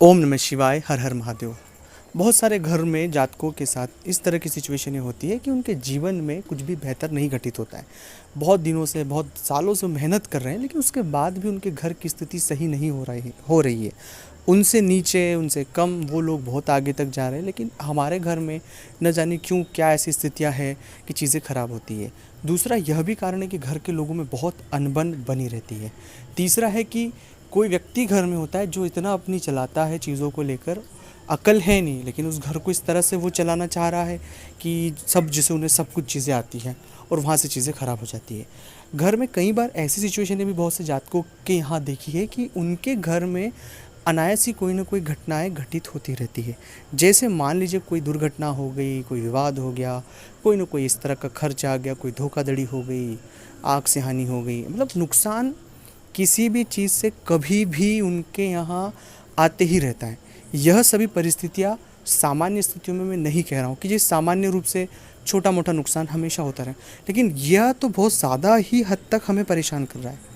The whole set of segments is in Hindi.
ओम नमः शिवाय, हर हर महादेव। बहुत सारे घर में जातकों के साथ इस तरह की सिचुएशनें होती है कि उनके जीवन में कुछ भी बेहतर नहीं घटित होता है। बहुत दिनों से, बहुत सालों से मेहनत कर रहे हैं, लेकिन उसके बाद भी उनके घर की स्थिति सही नहीं हो रही है। उनसे नीचे, उनसे कम वो लोग बहुत आगे तक जा रहे हैं, लेकिन हमारे घर में न जाने क्यों क्या ऐसी स्थितियाँ हैं कि चीज़ें ख़राब होती है। दूसरा यह भी कारण है कि घर के लोगों में बहुत अनबन बनी रहती है। तीसरा है कि कोई व्यक्ति घर में होता है जो इतना अपनी चलाता है चीज़ों को लेकर, अकल है नहीं, लेकिन उस घर को इस तरह से वो चलाना चाह रहा है कि सब, जैसे उन्हें सब कुछ चीज़ें आती हैं और वहाँ से चीज़ें ख़राब हो जाती है। घर में कई बार ऐसी सिचुएशनें भी बहुत से जातकों के यहाँ देखी है कि उनके घर में अनायास ही कोई ना कोई घटनाएं घटित होती रहती है। जैसे मान लीजिए कोई दुर्घटना हो गई, कोई विवाद हो गया, कोई ना कोई इस तरह का खर्च आ गया, कोई धोखाधड़ी हो गई, आग से हानि हो गई, मतलब नुकसान किसी भी चीज़ से कभी भी उनके यहाँ आते ही रहता है। यह सभी परिस्थितियाँ सामान्य स्थितियों में मैं नहीं कह रहा हूँ कि जी सामान्य रूप से छोटा मोटा नुकसान हमेशा होता रहे, लेकिन यह तो बहुत ज़्यादा ही हद तक हमें परेशान कर रहा है।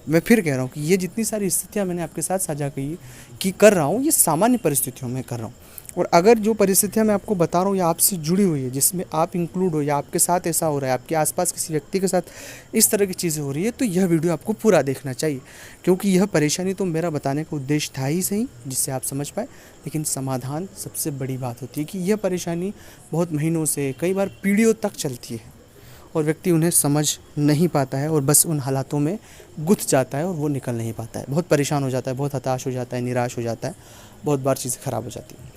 मैं फिर कह रहा हूँ कि ये जितनी सारी स्थितियाँ मैंने आपके साथ साझा की कि कर रहा हूँ, ये सामान्य परिस्थितियों में कर रहा हूँ। और अगर जो परिस्थितियाँ मैं आपको बता रहा हूँ या आपसे जुड़ी हुई है, जिसमें आप इंक्लूड हो या आपके साथ ऐसा हो रहा है, आपके आसपास किसी व्यक्ति के साथ इस तरह की चीज़ें हो रही है, तो यह वीडियो आपको पूरा देखना चाहिए, क्योंकि यह परेशानी तो मेरा बताने का उद्देश्य था ही सही, जिससे आप समझ पाए, लेकिन समाधान सबसे बड़ी बात होती है कि यह परेशानी बहुत महीनों से, कई बार पीढ़ियों तक चलती है और व्यक्ति उन्हें समझ नहीं पाता है और बस उन हालातों में गुथ जाता है और वो निकल नहीं पाता है, बहुत परेशान हो जाता है, बहुत हताश हो जाता है, निराश हो जाता है, बहुत बार चीज़ें ख़राब हो जाती हैं।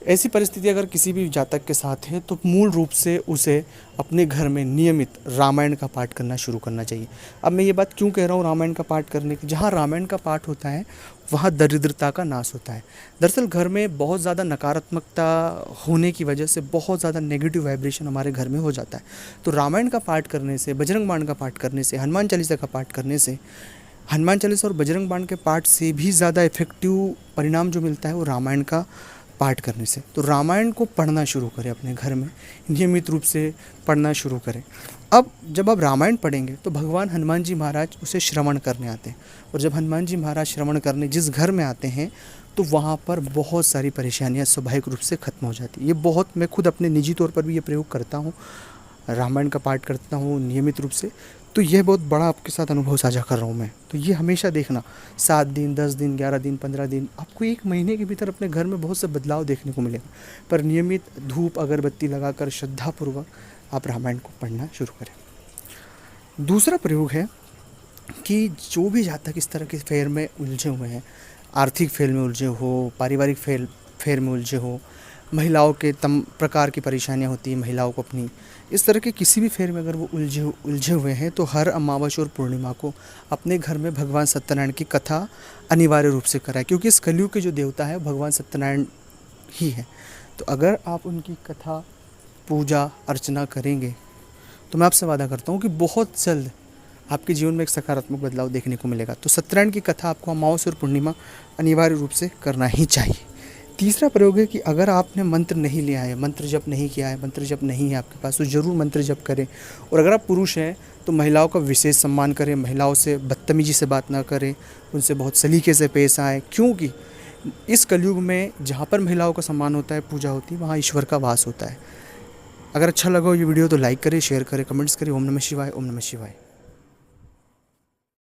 ऐसी परिस्थिति अगर किसी भी जातक के साथ है तो मूल रूप से उसे अपने घर में नियमित रामायण का पाठ करना शुरू करना चाहिए। अब मैं ये बात क्यों कह रहा हूँ रामायण का पाठ करने की? जहाँ रामायण का पाठ होता है वहाँ दरिद्रता का नाश होता है। दरअसल घर में बहुत ज़्यादा नकारात्मकता होने की वजह से बहुत ज़्यादा नेगेटिव वाइब्रेशन हमारे घर में हो जाता है। तो रामायण का पाठ करने से, बजरंग बाण का पाठ करने से, हनुमान चालीसा का पाठ करने से, हनुमान चालीसा और बजरंग बाण के पाठ से भी ज़्यादा इफेक्टिव परिणाम जो मिलता है वो रामायण का पाठ करने से। तो रामायण को पढ़ना शुरू करें, अपने घर में नियमित रूप से पढ़ना शुरू करें। अब जब आप रामायण पढ़ेंगे तो भगवान हनुमान जी महाराज उसे श्रवण करने आते हैं, और जब हनुमान जी महाराज श्रवण करने जिस घर में आते हैं तो वहाँ पर बहुत सारी परेशानियाँ स्वाभाविक रूप से ख़त्म हो जाती है। ये बहुत, मैं खुद अपने निजी तौर पर भी ये प्रयोग करता हूँ, रामायण का पाठ करता हूँ नियमित रूप से। तो यह बहुत बड़ा आपके साथ अनुभव साझा कर रहा हूँ मैं। तो ये हमेशा देखना, 7 दिन, 10 दिन, 11 दिन, 15 दिन, आपको 1 महीने के भीतर अपने घर में बहुत से बदलाव देखने को मिलेगा। पर नियमित धूप अगरबत्ती लगाकर श्रद्धापूर्वक आप रामायण को पढ़ना शुरू करें। दूसरा प्रयोग है कि जो भी जातक इस तरह के फेर में उलझे हुए हैं, आर्थिक फेर में उलझे हो, पारिवारिक फेर में उलझे हो, महिलाओं के तम प्रकार की परेशानियां होती हैं महिलाओं को अपनी, इस तरह के किसी भी फेर में अगर वो उलझे हुए हैं तो हर अमावस्या और पूर्णिमा को अपने घर में भगवान सत्यनारायण की कथा अनिवार्य रूप से कराएं, क्योंकि इस कलयुग के जो देवता है भगवान सत्यनारायण ही है। तो अगर आप उनकी कथा, पूजा अर्चना करेंगे तो मैं आपसे वादा करता हूँ कि बहुत जल्द आपके जीवन में एक सकारात्मक बदलाव देखने को मिलेगा। तो सत्यनारायण की कथा आपको अमावस्या और पूर्णिमा अनिवार्य रूप से करना ही चाहिए। तीसरा प्रयोग है कि अगर आपने मंत्र नहीं लिया है, मंत्र जप नहीं किया है, मंत्र जप नहीं है आपके पास, तो ज़रूर मंत्र जप करें। और अगर आप पुरुष हैं तो महिलाओं का विशेष सम्मान करें, महिलाओं से बदतमीजी से बात ना करें, उनसे बहुत सलीके से पेश आएँ, क्योंकि इस कलयुग में जहाँ पर महिलाओं का सम्मान होता है, पूजा होती है, वहाँ ईश्वर का वास होता है। अगर अच्छा लगा हो ये वीडियो तो लाइक करें, शेयर करें, कमेंट्स करें। ओम नमः शिवाय, ओम नमः शिवाय।